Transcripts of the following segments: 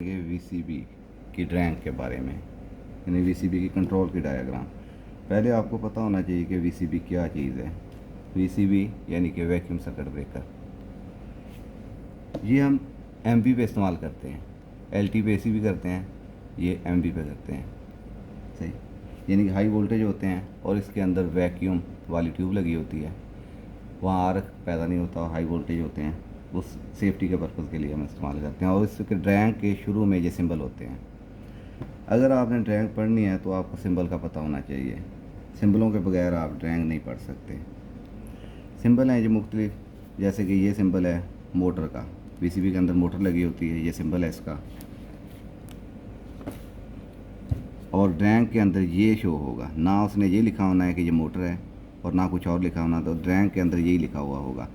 ये वीसीबी की ड्रैंक के बारे में, यानी वीसीबी की कंट्रोल की डायग्राम। पहले आपको पता होना चाहिए कि वीसीबी क्या चीज़ है। वीसीबी यानी कि वैक्यूम सर्किट ब्रेकर, ये हम एमपी पे इस्तेमाल करते हैं, एलटी पे एसी भी करते हैं, ये एमपी पे करते हैं। सही, यानी कि हाई वोल्टेज होते हैं और इसके अंदर वैक्यूम वाली ट्यूब लगी होती है, वहाँ आर्क पैदा नहीं होता, हाई वोल्टेज होते हैं, उस सेफ्टी के पर्पज़ के लिए हम इस्तेमाल करते हैं। और इसके ड्रैंक के शुरू में ये सिंबल होते हैं। अगर आपने ड्रैंक पढ़नी है तो आपको सिंबल का पता होना चाहिए। सिंबलों के बगैर आप ड्रैंक नहीं पढ़ सकते। सिंबल हैं जो मुख्तलिफ, जैसे कि ये सिंबल है मोटर का, वीसीबी के अंदर मोटर लगी होती है, ये सिंबल है इसका। और ड्रैंक के अंदर ये शो होगा, ना उसने ये लिखा होना है कि ये मोटर है और ना कुछ और लिखा होना, तो ड्रैंक के अंदर यही लिखा हुआ होगा।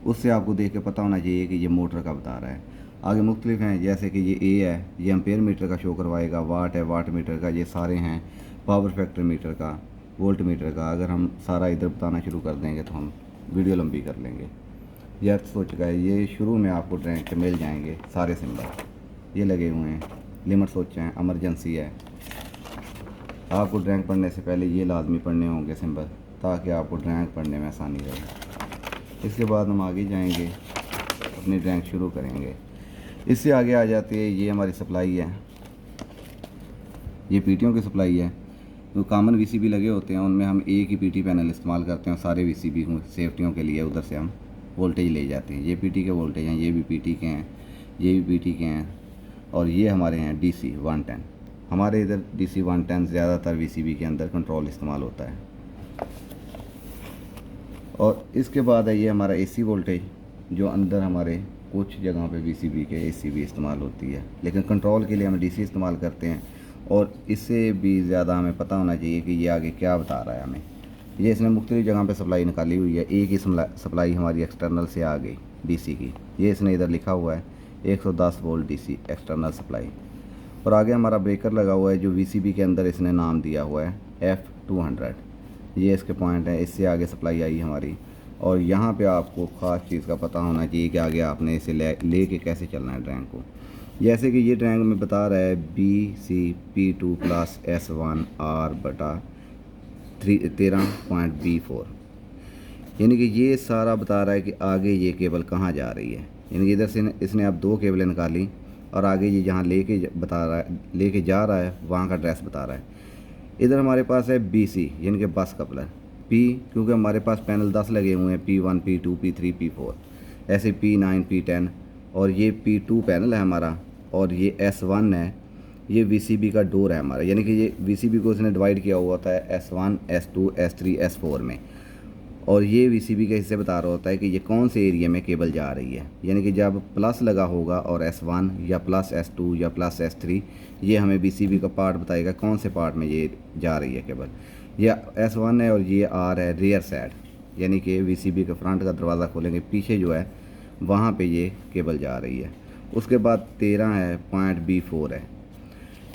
उससे आपको देख के पता होना चाहिए कि ये मोटर का बता रहा है। आगे मुख्तलिफ हैं, जैसे कि ये ए है, ये एम्पेयर मीटर का शो करवाएगा, वाट है वाट मीटर का, ये सारे हैं पावर फैक्टर मीटर का, वोल्ट मीटर का। अगर हम सारा इधर बताना शुरू कर देंगे तो हम वीडियो लंबी कर लेंगे। ये अर्थ हो चुका है। ये शुरू में आपको ड्रैंक के मिल जाएंगे सारे सिंबल, ये लगे हुए हैं। लिमिट सोचे हैं, एमरजेंसी है। आपको ड्रैंक पढ़ने से पहले ये लाजमी पढ़ने होंगे सिंबल, ताकि आपको ड्रैंक पढ़ने में आसानी रहे। इसके बाद हम आगे जाएंगे, अपनी ड्रैंक शुरू करेंगे। इससे आगे आ जाती है, ये हमारी सप्लाई है, ये पीटीओं की सप्लाई है। जो कॉमन वीसीबी लगे होते हैं उनमें हम एक ही पीटी पैनल इस्तेमाल करते हैं, सारे वीसीबी सेफ्टियों के लिए उधर से हम वोल्टेज ले जाते हैं। ये पीटी के वोल्टेज हैं, ये भी पीटी के हैं, ये भी पीटी के हैं, और ये हमारे हैं डीसी 110। हमारे इधर डीसी 110 ज़्यादातर वीसीबी के अंदर कंट्रोल इस्तेमाल होता है। और इसके बाद है ये हमारा एसी वोल्टेज, जो अंदर हमारे कुछ जगहों पे वीसीबी के एसी भी इस्तेमाल होती है, लेकिन कंट्रोल के लिए हम डीसी इस्तेमाल करते हैं। और इससे भी ज़्यादा हमें पता होना चाहिए कि ये आगे क्या बता रहा है हमें। ये इसने मुख्तलिफ जगह पे सप्लाई निकाली हुई है, एक ही सप्लाई हमारी एक्सटर्नल से आ गई डीसी की। ये इसने इधर लिखा हुआ है 110 वोल्ट डीसी एक्सटर्नल सप्लाई। और आगे हमारा ब्रेकर लगा हुआ है, जो वीसीबी के अंदर इसने नाम दिया हुआ है F200। ये इसके पॉइंट है, इससे आगे सप्लाई आई हमारी। और यहाँ पे आपको ख़ास चीज़ का पता होना चाहिए कि आगे आपने इसे ले के कैसे चलना है ड्रैंक को। जैसे कि ये ड्रैंक में बता रहा है BCP2 प्लस S1 R बटा 13.B4, यानी कि ये सारा बता रहा है कि आगे ये केबल कहाँ जा रही है। यानी कि इधर से इसने अब 2 केबलें निकाली और आगे ये जहाँ लेके जा रहा है वहाँ का एड्रेस बता रहा है। इधर हमारे पास है BC यानी कि बस कपलर, P क्योंकि हमारे पास पैनल 10 लगे हुए हैं, P1 P2 P3 P4, ऐसे P9 P10, और ये P2 पैनल है हमारा, और ये S1 है, ये VCB का डोर है हमारा। यानी कि ये VCB को इसने डिवाइड किया हुआ होता है S1 S2 S3 S4 में, और ये VCB के हिस्से बता रहा होता है कि ये कौन से एरिया में केबल जा रही है। यानी कि जब प्लस लगा होगा और S1 या प्लस S2 या प्लस S3, ये हमें VCB का पार्ट बताएगा कौन से पार्ट में ये जा रही है केबल। ये S1 है और ये R है रियर साइड, यानी कि VCB के फ्रंट का दरवाज़ा खोलेंगे, पीछे जो है वहाँ पे ये केबल जा रही है। उसके बाद 13 है, पॉइंट B4 है।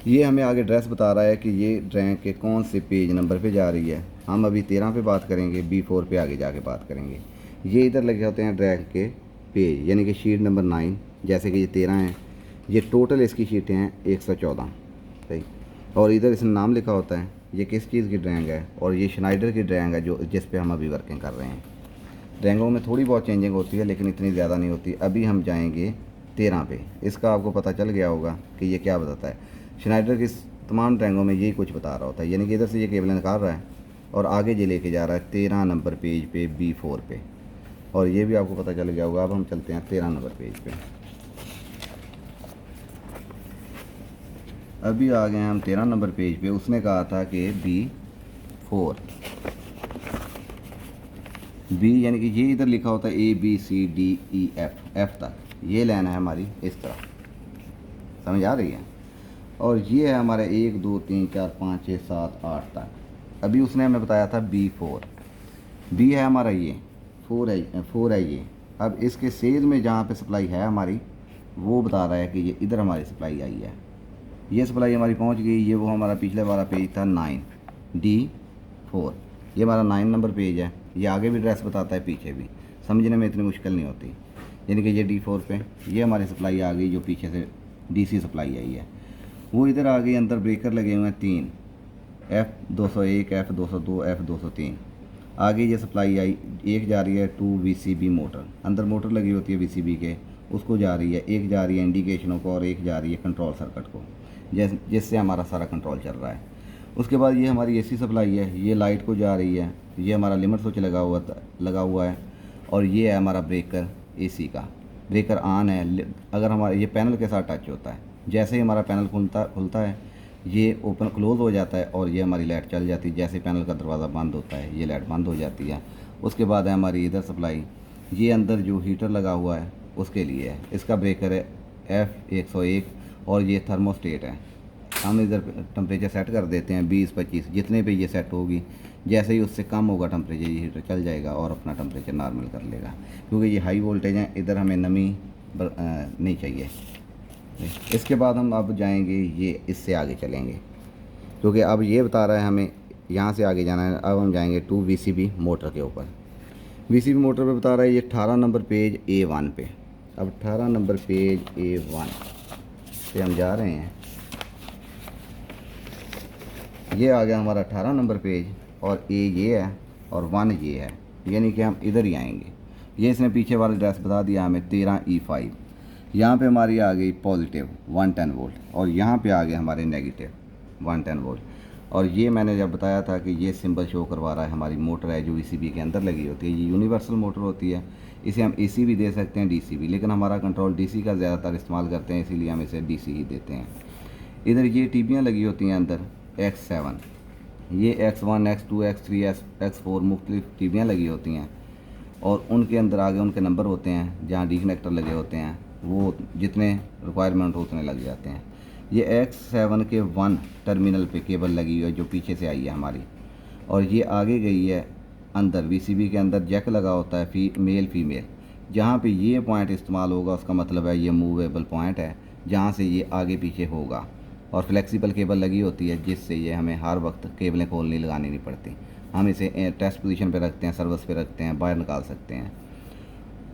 ये हमें आगे एड्रेस बता रहा है कि ये ड्रैंक के कौन से पेज नंबर पे जा रही है। हम अभी 13 पे बात करेंगे, B4 पे आगे जाके बात करेंगे। ये इधर लगे होते हैं ड्रैंक के पेज, यानी कि शीट नंबर 9, जैसे कि ये 13 है, ये टोटल इसकी शीटें हैं 114। सही, और इधर इसमें नाम लिखा होता है ये किस चीज़ की ड्रैंक है, और ये श्नाइडर की ड्रैंक है जो जिस पे हम अभी वर्किंग कर रहे हैं। ड्रैंकों में थोड़ी बहुत चेंजिंग होती है, लेकिन इतनी ज़्यादा नहीं होती। अभी हम जाएंगे 13 पे। इसका आपको पता चल गया होगा कि ये क्या बताता है। श्नाइडर की तमाम ड्रैंकों में यही कुछ बता रहा होता है, यानी कि इधर से ये केबल निकाल रहा है और आगे ये लेके जा रहा है 13 नंबर पेज पे B4 पे, और ये भी आपको पता चल गया होगा। अब हम चलते हैं 13 नंबर पेज पे। अभी आ गए हैं हम 13 नंबर पेज पे। उसने कहा था कि B4 B, यानी कि ये इधर लिखा होता है ABCDEF तक, ये लाइन है हमारी इस तरह, समझ आ रही है। और ये है हमारे 1 2 3 4 5 6 7 8 तक। अभी उसने हमें बताया था B4, B है हमारा, ये 4 है ये। अब इसके सेज में जहाँ पे सप्लाई है हमारी, वो बता रहा है कि ये इधर हमारी सप्लाई आई है, ये सप्लाई हमारी पहुँच गई। ये वो हमारा पिछले वाला पेज था 9D4, ये हमारा 9 नंबर पेज है। ये आगे भी एड्रेस बताता है, पीछे भी, समझने में इतनी मुश्किल नहीं होती। यानी कि ये D4 पे ये हमारी सप्लाई आ गई, जो पीछे से डीसी सप्लाई आई है। वो इधर आ गई, अंदर ब्रेकर लगे हुए हैं 3, F201, F202, F203। आगे ये सप्लाई आई, एक जा रही है टू VCB मोटर, अंदर मोटर लगी होती है VCB के, उसको जा रही है, एक जा रही है इंडिकेशनों को और एक जा रही है कंट्रोल सर्किट को, जिससे हमारा सारा कंट्रोल चल रहा है। उसके बाद ये हमारी AC सप्लाई है, ये लाइट को जा रही है, ये हमारा लिमिट स्विच लगा हुआ है, और ये है हमारा ब्रेकर AC का। ब्रेकर ऑन है, अगर हमारा ये पैनल के साथ टच होता है, जैसे ही हमारा पैनल खुलता है ये ओपन क्लोज़ हो जाता है और ये हमारी लाइट चल जाती है। जैसे पैनल का दरवाज़ा बंद होता है ये लाइट बंद हो जाती है। उसके बाद है हमारी इधर सप्लाई, ये अंदर जो हीटर लगा हुआ है उसके लिए है, इसका ब्रेकर है F101 और ये थर्मोस्टेट है। हम इधर टेम्परेचर सेट कर देते हैं 20-25, जितने पे ये सेट होगी, जैसे ही उससे कम होगा टेम्परेचर ये हीटर चल जाएगा और अपना टेम्परेचर नॉर्मल कर लेगा, क्योंकि ये हाई वोल्टेज है, इधर हमें नमी नहीं चाहिए। इसके बाद हम अब जाएंगे, ये इससे आगे चलेंगे, क्योंकि अब ये बता रहा है हमें यहाँ से आगे जाना है। अब हम जाएंगे 2 VCB मोटर के ऊपर। VCB मोटर पे बता रहा है ये 18 नंबर पेज A1 पे। अब 18 नंबर पेज A1 पे हम जा रहे हैं, ये आ गया हमारा 18 नंबर पेज, और A ये है और 1 ये है, यानी कि हम इधर ही आएंगे। ये इसने पीछे वाला एड्रेस बता दिया हमें 13E5। यहाँ पे हमारी आ गई पॉजिटिव 110 वोल्ट, और यहाँ पे आ गए हमारे नेगेटिव 110 वोल्ट। और ये मैंने जब बताया था कि ये सिंबल शो करवा रहा है हमारी मोटर है जो VCB के अंदर लगी होती है। ये यूनिवर्सल मोटर होती है, इसे हम AC भी दे सकते हैं, DC भी, लेकिन हमारा कंट्रोल DC का ज़्यादातर इस्तेमाल करते हैं, इसीलिए हम इसे DC ही देते हैं। इधर ये टीबियाँ लगी होती हैं अंदर X7, ये X1, X2, X3, X4 मुख्तलिफ टीबियाँ लगी होती हैं, और उनके अंदर आगे उनके नंबर होते हैं, जहाँ डी कनेक्टर लगे होते हैं वो जितने रिक्वायरमेंट उतने लग जाते हैं। ये X7 के 1 टर्मिनल पे केबल लगी हुई है जो पीछे से आई है हमारी, और ये आगे गई है अंदर VCB के अंदर जैक लगा होता है मेल फीमेल, जहाँ पे ये पॉइंट इस्तेमाल होगा उसका मतलब है ये मूवेबल पॉइंट है, जहाँ से ये आगे पीछे होगा। और फ्लेक्सिबल केबल लगी होती है जिससे ये हमें हर वक्त केबलें खोलनी लगानी नहीं पड़ती, हम इसे टेस्ट पोजीशन पे रखते हैं, सर्विस पे रखते हैं, बाहर निकाल सकते हैं।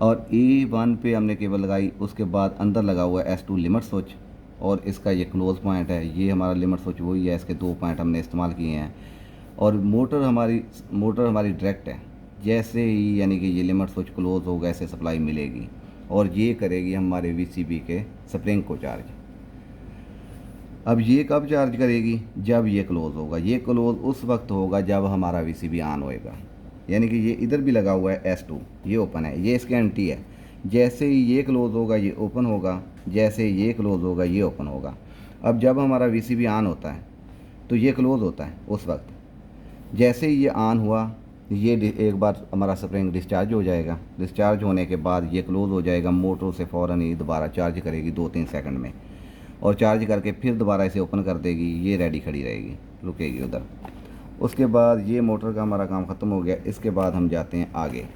और E1 पे हमने केबल लगाई, उसके बाद अंदर लगा हुआ है S2 लिमिट स्विच, और इसका ये क्लोज पॉइंट है, ये हमारा लिमिट स्विच वही है, इसके 2 पॉइंट हमने इस्तेमाल किए हैं। और मोटर हमारी डायरेक्ट है, जैसे ही यानी कि ये लिमिट स्विच क्लोज होगा ऐसे सप्लाई मिलेगी, और ये करेगी हमारे VCB के स्प्रिंग को चार्ज। अब ये कब चार्ज करेगी? जब ये क्लोज़ होगा। ये क्लोज़ उस वक्त होगा जब हमारा VCB ऑन होएगा, यानी कि ये इधर भी लगा हुआ है S2, ये ओपन है, ये इसके एंटी है। जैसे ही ये क्लोज़ होगा ये ओपन होगा, जैसे ये क्लोज़ होगा ये ओपन होगा। अब जब हमारा VCB ऑन होता है तो ये क्लोज़ होता है उस वक्त। जैसे ही ये ऑन हुआ ये एक बार हमारा स्प्रिंग डिस्चार्ज हो जाएगा, डिस्चार्ज होने के बाद ये क्लोज़ हो जाएगा, मोटर से फ़ौरन ही दोबारा चार्ज करेगी 2-3 सेकंड में, और चार्ज करके फिर दोबारा इसे ओपन कर देगी, ये रेडी खड़ी रहेगी, रुकेगी उधर। उसके बाद ये मोटर का हमारा काम ख़त्म हो गया। इसके बाद हम जाते हैं आगे।